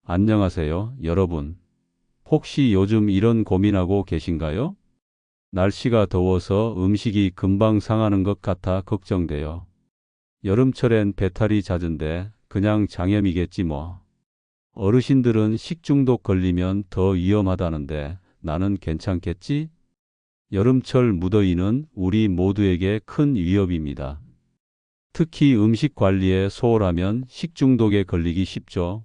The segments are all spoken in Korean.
안녕하세요, 여러분. 혹시 요즘 이런 고민하고 계신가요? 날씨가 더워서 음식이 금방 상하는 것 같아 걱정돼요. 여름철엔 배탈이 잦은데 그냥 장염이겠지 뭐. 어르신들은 식중독 걸리면 더 위험하다는데 나는 괜찮겠지? 여름철 무더위는 우리 모두에게 큰 위협입니다. 특히 음식 관리에 소홀하면 식중독에 걸리기 쉽죠.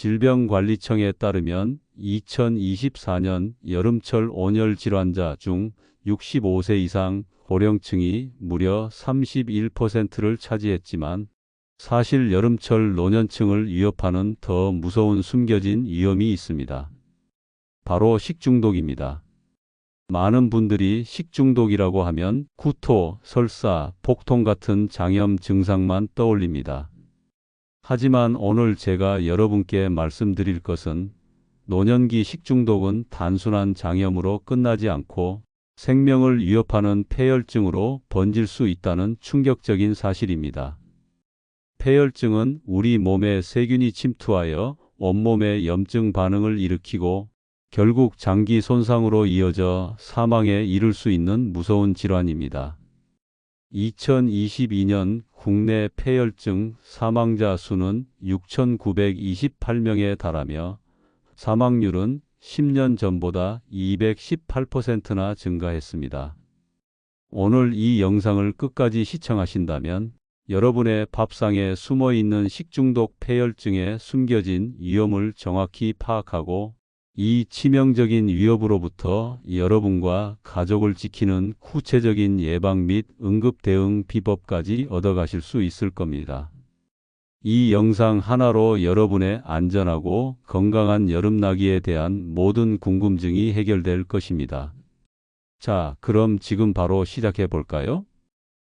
질병관리청에 따르면 2024년 여름철 온열 질환자 중 65세 이상 고령층이 무려 31%를 차지했지만 사실 여름철 노년층을 위협하는 더 무서운 숨겨진 위험이 있습니다. 바로 식중독입니다. 많은 분들이 식중독이라고 하면 구토, 설사, 복통 같은 장염 증상만 떠올립니다. 하지만 오늘 제가 여러분께 말씀드릴 것은 노년기 식중독은 단순한 장염으로 끝나지 않고 생명을 위협하는 폐혈증으로 번질 수 있다는 충격적인 사실입니다. 폐혈증은 우리 몸에 세균이 침투하여 온몸에 염증 반응을 일으키고 결국 장기 손상으로 이어져 사망에 이를 수 있는 무서운 질환입니다. 2022년 국내 폐혈증 사망자 수는 6,928명에 달하며 사망률은 10년 전보다 218%나 증가했습니다. 오늘 이 영상을 끝까지 시청하신다면 여러분의 밥상에 숨어 있는 식중독 폐혈증의 숨겨진 위험을 정확히 파악하고 이 치명적인 위협으로부터 여러분과 가족을 지키는 구체적인 예방 및 응급 대응 비법까지 얻어가실 수 있을 겁니다. 이 영상 하나로 여러분의 안전하고 건강한 여름나기에 대한 모든 궁금증이 해결될 것입니다. 자, 그럼 지금 바로 시작해 볼까요?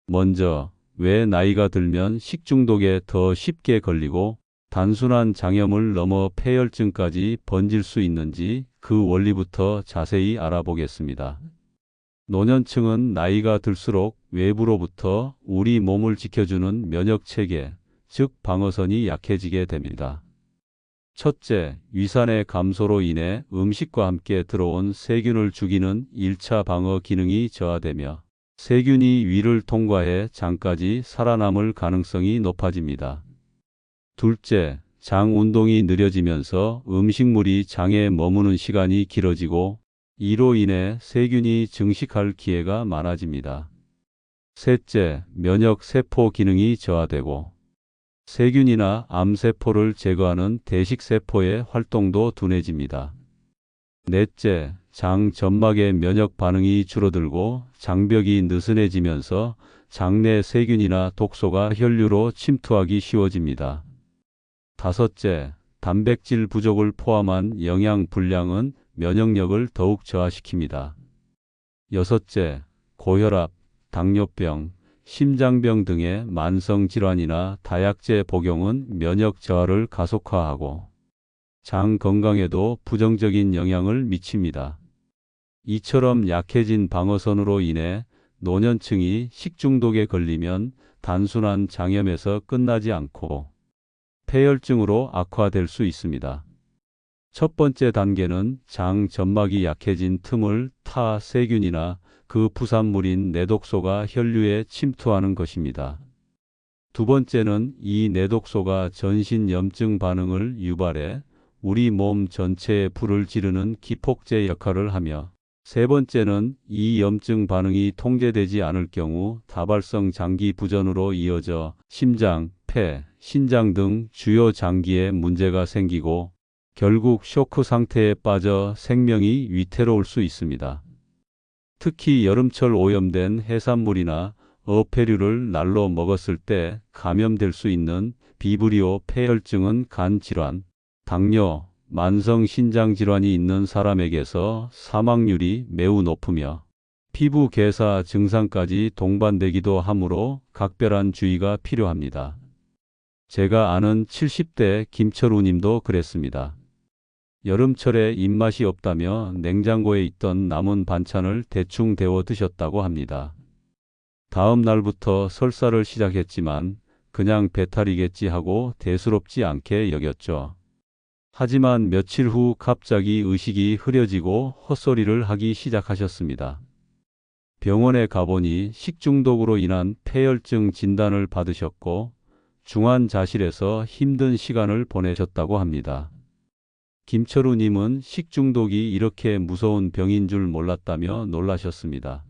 먼저, 왜 나이가 들면 식중독에 더 쉽게 걸리고 단순한 장염을 넘어 폐혈증까지 번질 수 있는지 그 원리부터 자세히 알아보겠습니다. 노년층은 나이가 들수록 외부로부터 우리 몸을 지켜주는 면역체계, 즉 방어선이 약해지게 됩니다. 첫째, 위산의 감소로 인해 음식과 함께 들어온 세균을 죽이는 1차 방어 기능이 저하되며 세균이 위를 통과해 장까지 살아남을 가능성이 높아집니다. 둘째, 장 운동이 느려지면서 음식물이 장에 머무는 시간이 길어지고 이로 인해 세균이 증식할 기회가 많아집니다. 셋째, 면역 세포 기능이 저하되고 세균이나 암세포를 제거하는 대식세포의 활동도 둔해집니다. 넷째, 장 점막의 면역 반응이 줄어들고 장벽이 느슨해지면서 장내 세균이나 독소가 혈류로 침투하기 쉬워집니다. 다섯째, 단백질 부족을 포함한 영양 불량은 면역력을 더욱 저하시킵니다. 여섯째, 고혈압, 당뇨병, 심장병 등의 만성질환이나 다약제 복용은 면역 저하를 가속화하고 장 건강에도 부정적인 영향을 미칩니다. 이처럼 약해진 방어선으로 인해 노년층이 식중독에 걸리면 단순한 장염에서 끝나지 않고 폐혈증으로 악화될 수 있습니다. 첫 번째 단계는 장 점막이 약해진 틈을 타 세균이나 그 부산물인 내독소가 혈류에 침투하는 것입니다. 두 번째는 이 내독소가 전신 염증 반응을 유발해 우리 몸 전체에 불을 지르는 기폭제 역할을 하며 세 번째는 이 염증 반응이 통제되지 않을 경우 다발성 장기 부전으로 이어져 심장, 폐, 신장 등 주요 장기에 문제가 생기고 결국 쇼크 상태에 빠져 생명이 위태로울 수 있습니다. 특히 여름철 오염된 해산물이나 어패류를 날로 먹었을 때 감염될 수 있는 비브리오 폐혈증은 간 질환, 당뇨, 만성 신장 질환이 있는 사람에게서 사망률이 매우 높으며 피부 괴사 증상까지 동반되기도 하므로 각별한 주의가 필요합니다. 제가 아는 70대 김철우 님도 그랬습니다. 여름철에 입맛이 없다며 냉장고에 있던 남은 반찬을 대충 데워 드셨다고 합니다. 다음 날부터 설사를 시작했지만 그냥 배탈이겠지 하고 대수롭지 않게 여겼죠. 하지만 며칠 후 갑자기 의식이 흐려지고 헛소리를 하기 시작하셨습니다. 병원에 가보니 식중독으로 인한 폐혈증 진단을 받으셨고 중환자실에서 힘든 시간을 보내셨다고 합니다. 김철우님은 식중독이 이렇게 무서운 병인 줄 몰랐다며 놀라셨습니다.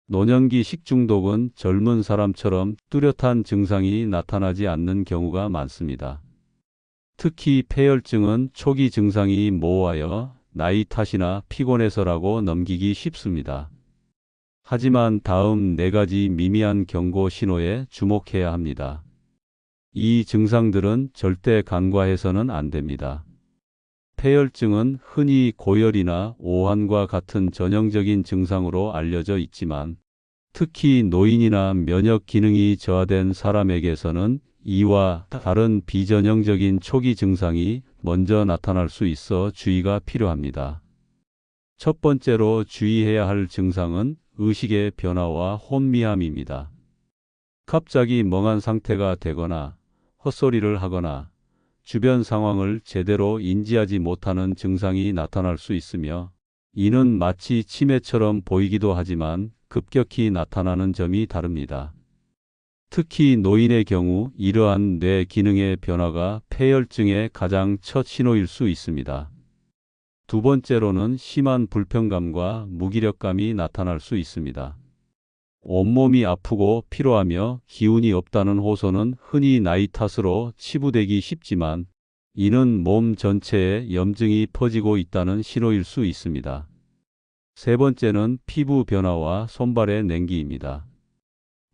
노년기 식중독은 젊은 사람처럼 뚜렷한 증상이 나타나지 않는 경우가 많습니다. 특히 폐혈증은 초기 증상이 모호하여 나이 탓이나 피곤해서라고 넘기기 쉽습니다. 하지만 다음 4가지 미미한 경고 신호에 주목해야 합니다. 이 증상들은 절대 간과해서는 안 됩니다. 폐혈증은 흔히 고열이나 오한과 같은 전형적인 증상으로 알려져 있지만 특히 노인이나 면역 기능이 저하된 사람에게서는 이와 다른 비전형적인 초기 증상이 먼저 나타날 수 있어 주의가 필요합니다. 첫 번째로 주의해야 할 증상은 의식의 변화와 혼미함입니다. 갑자기 멍한 상태가 되거나 헛소리를 하거나 주변 상황을 제대로 인지하지 못하는 증상이 나타날 수 있으며 이는 마치 치매처럼 보이기도 하지만 급격히 나타나는 점이 다릅니다. 특히 노인의 경우 이러한 뇌 기능의 변화가 폐혈증의 가장 첫 신호일 수 있습니다. 두 번째로는 심한 불편감과 무기력감이 나타날 수 있습니다. 온몸이 아프고 피로하며 기운이 없다는 호소는 흔히 나이 탓으로 치부되기 쉽지만 이는 몸 전체에 염증이 퍼지고 있다는 신호일 수 있습니다. 세 번째는 피부 변화와 손발의 냉기입니다.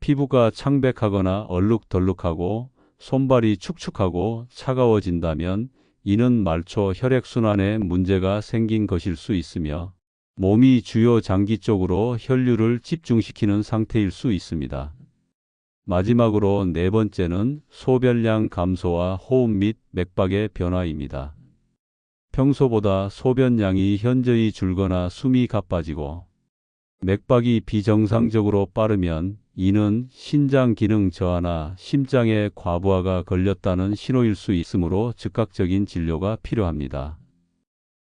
피부가 창백하거나 얼룩덜룩하고 손발이 축축하고 차가워진다면 이는 말초 혈액순환에 문제가 생긴 것일 수 있으며 몸이 주요 장기 쪽으로 혈류를 집중시키는 상태일 수 있습니다. 마지막으로 4번째는 소변량 감소와 호흡 및 맥박의 변화입니다. 평소보다 소변량이 현저히 줄거나 숨이 가빠지고 맥박이 비정상적으로 빠르면 이는 신장 기능 저하나 심장의 과부하가 걸렸다는 신호일 수 있으므로 즉각적인 진료가 필요합니다.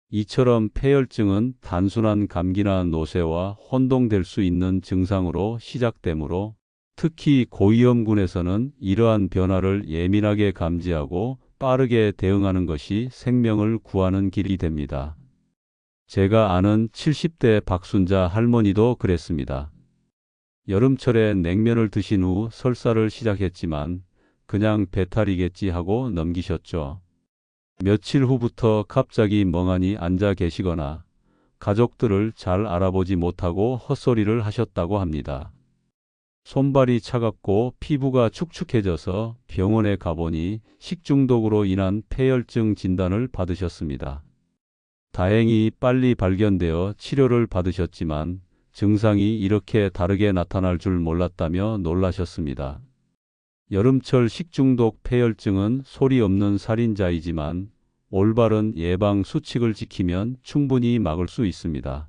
이처럼 폐혈증은 단순한 감기나 노쇠와 혼동될 수 있는 증상으로 시작되므로 특히 고위험군에서는 이러한 변화를 예민하게 감지하고 빠르게 대응하는 것이 생명을 구하는 길이 됩니다. 제가 아는 70대 박순자 할머니도 그랬습니다. 여름철에 냉면을 드신 후 설사를 시작했지만 그냥 배탈이겠지 하고 넘기셨죠. 며칠 후부터 갑자기 멍하니 앉아 계시거나 가족들을 잘 알아보지 못하고 헛소리를 하셨다고 합니다. 손발이 차갑고 피부가 축축해져서 병원에 가보니 식중독으로 인한 폐혈증 진단을 받으셨습니다. 다행히 빨리 발견되어 치료를 받으셨지만 증상이 이렇게 다르게 나타날 줄 몰랐다며 놀라셨습니다. 여름철 식중독 폐혈증은 소리 없는 살인자이지만 올바른 예방 수칙을 지키면 충분히 막을 수 있습니다.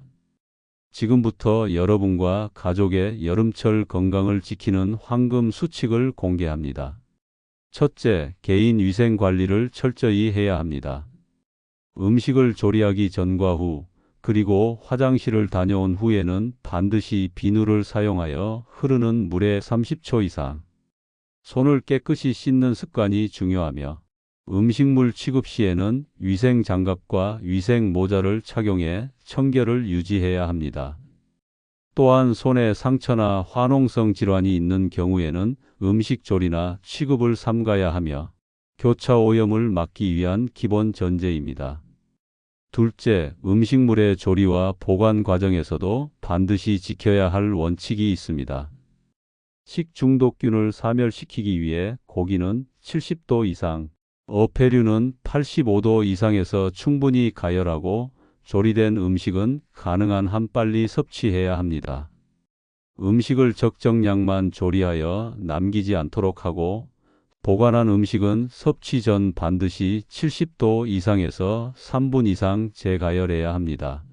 지금부터 여러분과 가족의 여름철 건강을 지키는 황금 수칙을 공개합니다. 첫째, 개인 위생 관리를 철저히 해야 합니다. 음식을 조리하기 전과 후, 그리고 화장실을 다녀온 후에는 반드시 비누를 사용하여 흐르는 물에 30초 이상 손을 깨끗이 씻는 습관이 중요하며 음식물 취급 시에는 위생 장갑과 위생 모자를 착용해 청결을 유지해야 합니다. 또한 손에 상처나 화농성 질환이 있는 경우에는 음식 조리나 취급을 삼가야 하며 교차 오염을 막기 위한 기본 전제입니다. 둘째, 음식물의 조리와 보관 과정에서도 반드시 지켜야 할 원칙이 있습니다. 식중독균을 사멸시키기 위해 고기는 70도 이상, 어패류는 85도 이상에서 충분히 가열하고 조리된 음식은 가능한 한 빨리 섭취해야 합니다. 음식을 적정량만 조리하여 남기지 않도록 하고 보관한 음식은 섭취 전 반드시 70도 이상에서 3분 이상 재가열해야 합니다.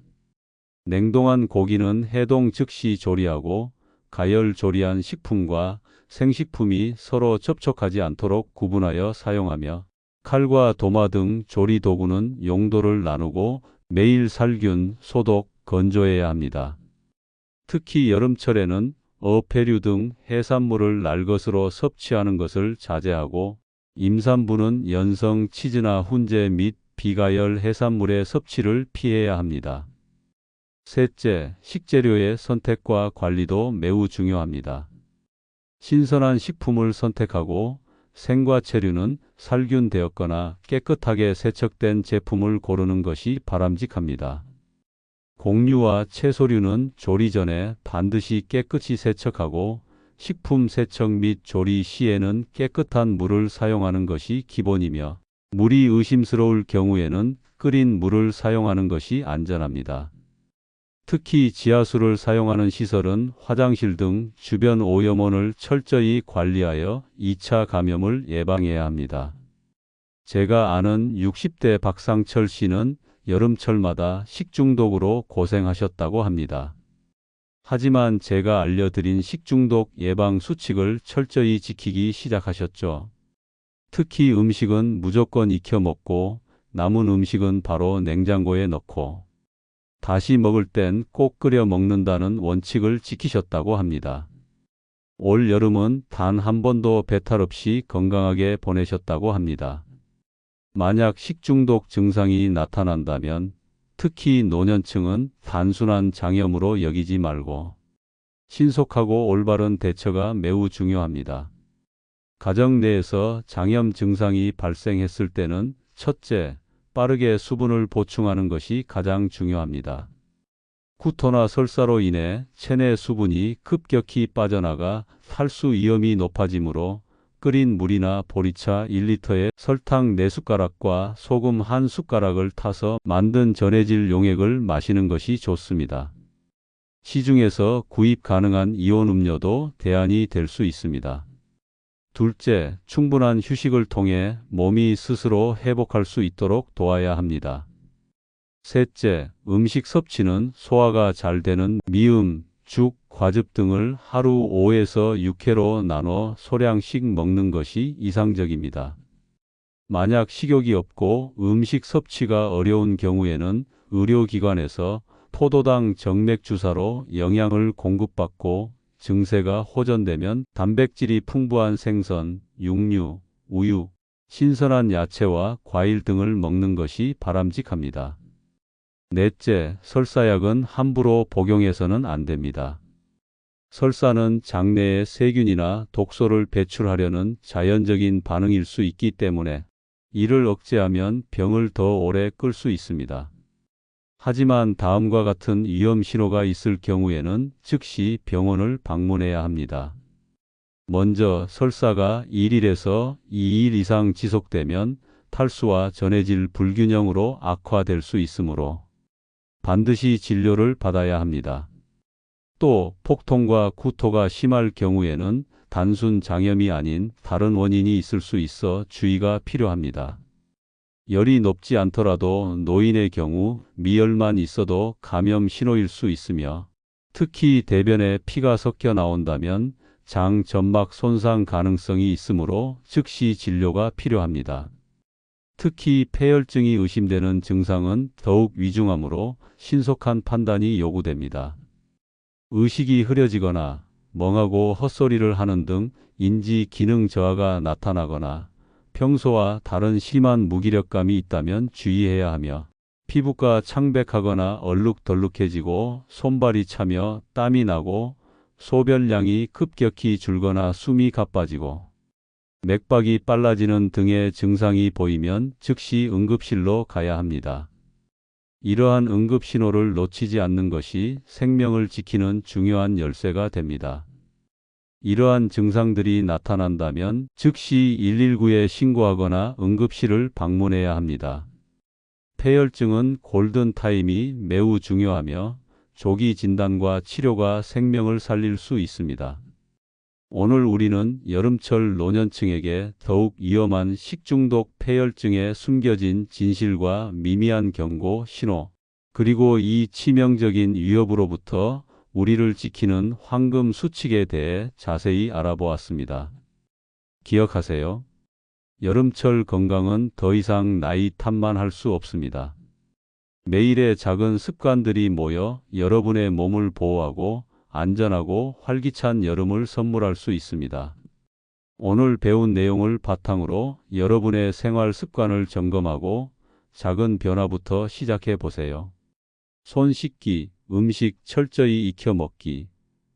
냉동한 고기는 해동 즉시 조리하고 가열 조리한 식품과 생식품이 서로 접촉하지 않도록 구분하여 사용하며 칼과 도마 등 조리 도구는 용도를 나누고 매일 살균, 소독, 건조해야 합니다. 특히 여름철에는 어패류 등 해산물을 날것으로 섭취하는 것을 자제하고 임산부는 연성 치즈나 훈제 및 비가열 해산물의 섭취를 피해야 합니다. 셋째, 식재료의 선택과 관리도 매우 중요합니다. 신선한 식품을 선택하고 생과체류는 살균되었거나 깨끗하게 세척된 제품을 고르는 것이 바람직합니다. 곡류와 채소류는 조리 전에 반드시 깨끗이 세척하고 식품 세척 및 조리 시에는 깨끗한 물을 사용하는 것이 기본이며 물이 의심스러울 경우에는 끓인 물을 사용하는 것이 안전합니다. 특히 지하수를 사용하는 시설은 화장실 등 주변 오염원을 철저히 관리하여 2차 감염을 예방해야 합니다. 제가 아는 60대 박상철 씨는 여름철마다 식중독으로 고생하셨다고 합니다. 하지만 제가 알려드린 식중독 예방 수칙을 철저히 지키기 시작하셨죠. 특히 음식은 무조건 익혀 먹고 남은 음식은 바로 냉장고에 넣고 다시 먹을 땐 꼭 끓여 먹는다는 원칙을 지키셨다고 합니다. 올 여름은 단 한 번도 배탈 없이 건강하게 보내셨다고 합니다. 만약 식중독 증상이 나타난다면 특히 노년층은 단순한 장염으로 여기지 말고 신속하고 올바른 대처가 매우 중요합니다. 가정 내에서 장염 증상이 발생했을 때는 첫째, 빠르게 수분을 보충하는 것이 가장 중요합니다. 구토나 설사로 인해 체내 수분이 급격히 빠져나가 탈수 위험이 높아지므로 끓인 물이나 보리차 1리터에 설탕 4숟가락과 소금 1숟가락을 타서 만든 전해질 용액을 마시는 것이 좋습니다. 시중에서 구입 가능한 이온 음료도 대안이 될 수 있습니다. 둘째, 충분한 휴식을 통해 몸이 스스로 회복할 수 있도록 도와야 합니다. 셋째, 음식 섭취는 소화가 잘 되는 미음, 죽, 과즙 등을 하루 5에서 6회로 나눠 소량씩 먹는 것이 이상적입니다. 만약 식욕이 없고 음식 섭취가 어려운 경우에는 의료기관에서 포도당 정맥주사로 영양을 공급받고 증세가 호전되면 단백질이 풍부한 생선, 육류, 우유, 신선한 야채와 과일 등을 먹는 것이 바람직합니다. 넷째, 설사약은 함부로 복용해서는 안 됩니다. 설사는 장내에 세균이나 독소를 배출하려는 자연적인 반응일 수 있기 때문에 이를 억제하면 병을 더 오래 끌 수 있습니다. 하지만 다음과 같은 위험 신호가 있을 경우에는 즉시 병원을 방문해야 합니다. 먼저 설사가 1일에서 2일 이상 지속되면 탈수와 전해질 불균형으로 악화될 수 있으므로 반드시 진료를 받아야 합니다. 또 폭통과 구토가 심할 경우에는 단순 장염이 아닌 다른 원인이 있을 수 있어 주의가 필요합니다. 열이 높지 않더라도 노인의 경우 미열만 있어도 감염 신호일 수 있으며 특히 대변에 피가 섞여 나온다면 장 점막 손상 가능성이 있으므로 즉시 진료가 필요합니다. 특히 폐혈증이 의심되는 증상은 더욱 위중하므로 신속한 판단이 요구됩니다. 의식이 흐려지거나 멍하고 헛소리를 하는 등 인지 기능 저하가 나타나거나 평소와 다른 심한 무기력감이 있다면 주의해야 하며 피부가 창백하거나 얼룩덜룩해지고 손발이 차며 땀이 나고 소변량이 급격히 줄거나 숨이 가빠지고 맥박이 빨라지는 등의 증상이 보이면 즉시 응급실로 가야 합니다. 이러한 응급 신호를 놓치지 않는 것이 생명을 지키는 중요한 열쇠가 됩니다. 이러한 증상들이 나타난다면 즉시 119에 신고하거나 응급실을 방문해야 합니다. 폐혈증은 골든타임이 매우 중요하며 조기 진단과 치료가 생명을 살릴 수 있습니다. 오늘 우리는 여름철 노년층에게 더욱 위험한 식중독 폐혈증의 숨겨진 진실과 미미한 경고, 신호, 그리고 이 치명적인 위협으로부터 우리를 지키는 황금 수칙에 대해 자세히 알아보았습니다. 기억하세요. 여름철 건강은 더 이상 나이 탓만 할 수 없습니다. 매일의 작은 습관들이 모여 여러분의 몸을 보호하고 안전하고 활기찬 여름을 선물할 수 있습니다. 오늘 배운 내용을 바탕으로 여러분의 생활 습관을 점검하고 작은 변화부터 시작해 보세요. 손 씻기, 음식 철저히 익혀 먹기,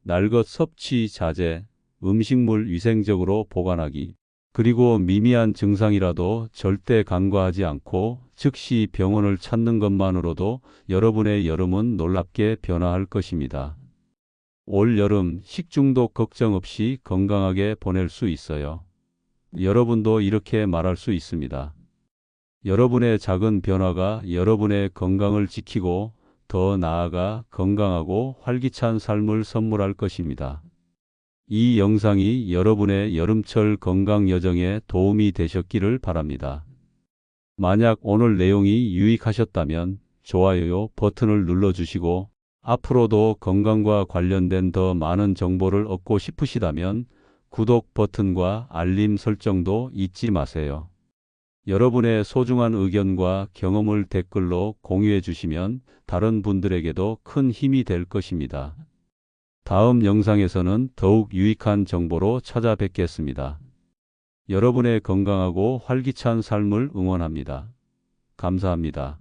날것 섭취 자제, 음식물 위생적으로 보관하기, 그리고 미미한 증상이라도 절대 간과하지 않고 즉시 병원을 찾는 것만으로도 여러분의 여름은 놀랍게 변화할 것입니다. 올 여름 식중독 걱정 없이 건강하게 보낼 수 있어요. 여러분도 이렇게 말할 수 있습니다. 여러분의 작은 변화가 여러분의 건강을 지키고 더 나아가 건강하고 활기찬 삶을 선물할 것입니다. 이 영상이 여러분의 여름철 건강 여정에 도움이 되셨기를 바랍니다. 만약 오늘 내용이 유익하셨다면 좋아요 버튼을 눌러주시고 앞으로도 건강과 관련된 더 많은 정보를 얻고 싶으시다면 구독 버튼과 알림 설정도 잊지 마세요. 여러분의 소중한 의견과 경험을 댓글로 공유해 주시면 다른 분들에게도 큰 힘이 될 것입니다. 다음 영상에서는 더욱 유익한 정보로 찾아뵙겠습니다. 여러분의 건강하고 활기찬 삶을 응원합니다. 감사합니다.